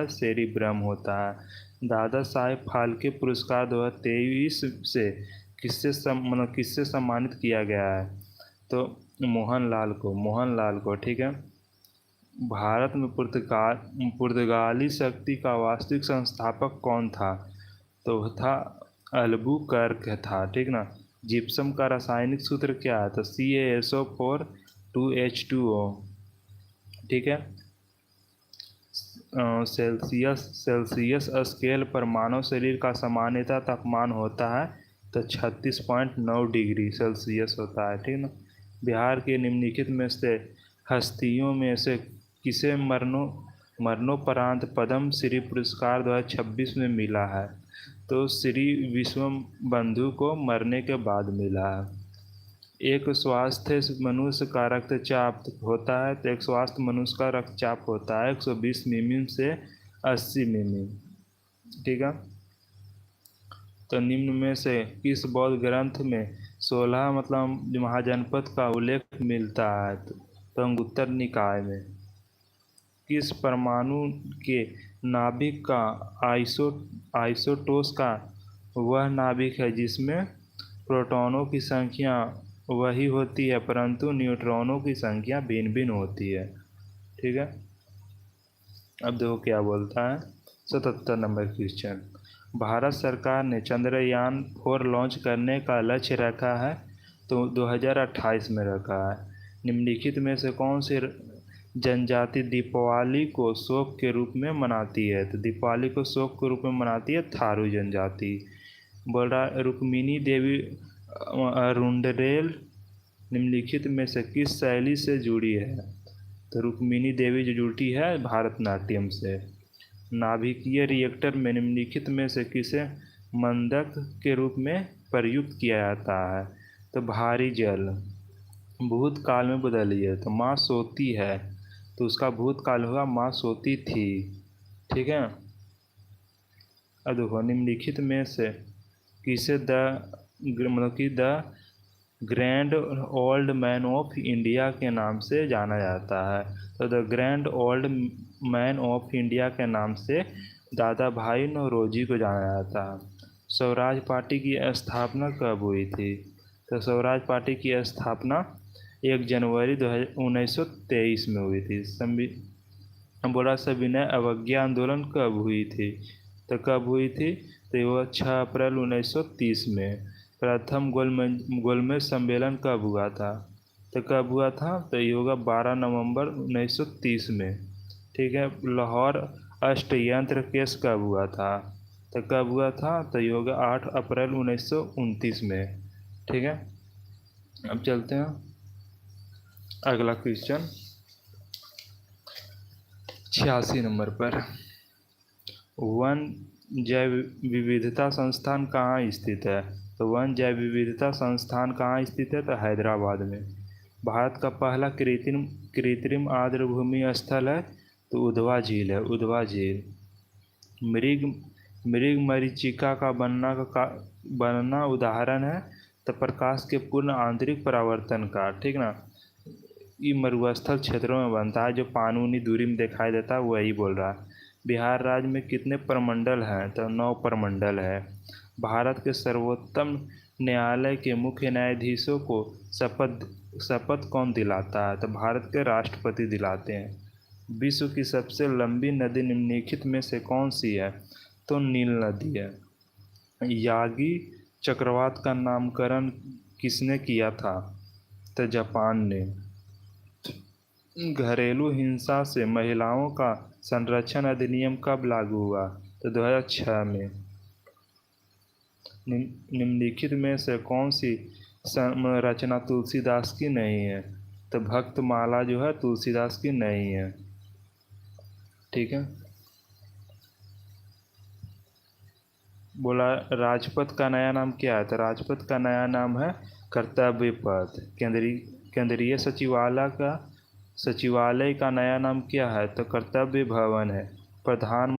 Cerebrum होता है। दादा साहेब फाल्के पुरस्कार 2023 से किससे सम्मानित किया गया है? तो मोहनलाल को, ठीक है। भारत में पुर्तगाली शक्ति का वास्तविक संस्थापक कौन था? तो था अल्बुकर्क था, ठीक ना। जिप्सम का रासायनिक सूत्र क्या है? तो CaSO4 2H2O, ठीक है। सेल्सियस स्केल पर मानव शरीर का सामान्यतः तापमान होता है तो 36.9 डिग्री सेल्सियस होता है, ठीक ना। बिहार के निम्नलिखित में से हस्तियों में से किसे मरणोपरांत पद्म श्री पुरस्कार 2026 में मिला है? तो श्री विश्वबंधु को मरने के बाद मिला है। एक स्वस्थ मनुष्य का रक्तचाप होता है, तो एक स्वस्थ मनुष्य का रक्तचाप होता है 120 मिमी से 80 मिमी, ठीक है। तो निम्न में से किस बौद्ध ग्रंथ में 16 मतलब महाजनपद का उल्लेख मिलता है? तो अंगुत्तर निकाय में। किस परमाणु के नाभिक का आइसोटोस का वह नाभिक है जिसमें प्रोटॉनों की संख्या वही होती है परंतु न्यूट्रॉनों की संख्या भिन्न भिन्न होती है, ठीक है। अब देखो क्या बोलता है 77 नंबर क्वेश्चन। भारत सरकार ने चंद्रयान-4 लॉन्च करने का लक्ष्य रखा है तो 2028 में रखा है। निम्नलिखित में से कौन सी जनजाति दीपावली को शोक के रूप में मनाती है? तो दीपावली को शोक के रूप में मनाती है थारू जनजाति। बोल रहा है रुक्मिणी देवी रुंडरेल निम्नलिखित में से किस शैली से जुड़ी है? तो रुक्मिणी देवी जो जुड़ी है भारतनाट्यम से। नाभिकीय रिएक्टर में निम्नलिखित में से किसे मंदक के रूप में प्रयुक्त किया जाता है? तो भारी जल। भूतकाल में बदलिए तो माँ सोती है, तो उसका भूतकाल होगा माँ सोती थी, ठीक है। अब देखो निम्नलिखित में से किसे the grand old man of India के नाम से जाना जाता है? तो the grand old man of India के नाम से दादा भाई नौरोजी को जाना जाता है। स्वराज पार्टी की स्थापना कब हुई थी? तो स्वराज पार्टी की स्थापना 1 जनवरी 1923 में हुई थी। बोला सविनय अवज्ञा आंदोलन कब हुई थी? तो कब हुई थी? तो वह 6 अप्रैल 1930 में। प्रथम गोलमेज सम्मेलन कब हुआ था? तो कब हुआ था? तो ये होगा 12 नवंबर 1930 में, ठीक है। लाहौर अष्टयंत्र केस कब हुआ था? तो कब हुआ था? तो ये होगा 8 अप्रैल 1929 में, ठीक है। अब चलते हैं अगला क्वेश्चन 86 नंबर पर। वन जैव विविधता संस्थान कहाँ स्थित है? तो वन जैव विविधता संस्थान कहाँ स्थित है? तो हैदराबाद में। भारत का पहला कृत्रिम आर्द्रभूमि स्थल है तो उधवा झील है, उधवा झील। मृग मरीचिका का बनना उदाहरण है तो प्रकाश के पूर्ण आंतरिक परावर्तन का, ठीक ना। ये मरुस्थल क्षेत्रों में बनता है, जो पानी दूरी में दिखाई देता है वही बोल रहा है। बिहार राज्य में कितने प्रमंडल हैं? तो 9 प्रमंडल है। भारत के सर्वोच्च न्यायालय के मुख्य न्यायाधीशों को शपथ कौन दिलाता है? तो भारत के राष्ट्रपति दिलाते हैं। विश्व की सबसे लंबी नदी निम्नलिखित में से कौन सी है? तो नील नदी है। यागी चक्रवात का नामकरण किसने किया था? तो जापान ने। घरेलू हिंसा से महिलाओं का संरक्षण अधिनियम कब लागू हुआ? तो 2006 में। निम्नलिखित में से कौन सी रचना तुलसीदास की नहीं है? तो भक्तमाला जो है तुलसीदास की नहीं है, ठीक है। बोला राजपथ का नया नाम क्या है? तो राजपथ का नया नाम है कर्तव्य पथ। केंद्रीय सचिवालय का नया नाम क्या है? तो कर्तव्य भवन है। प्रधान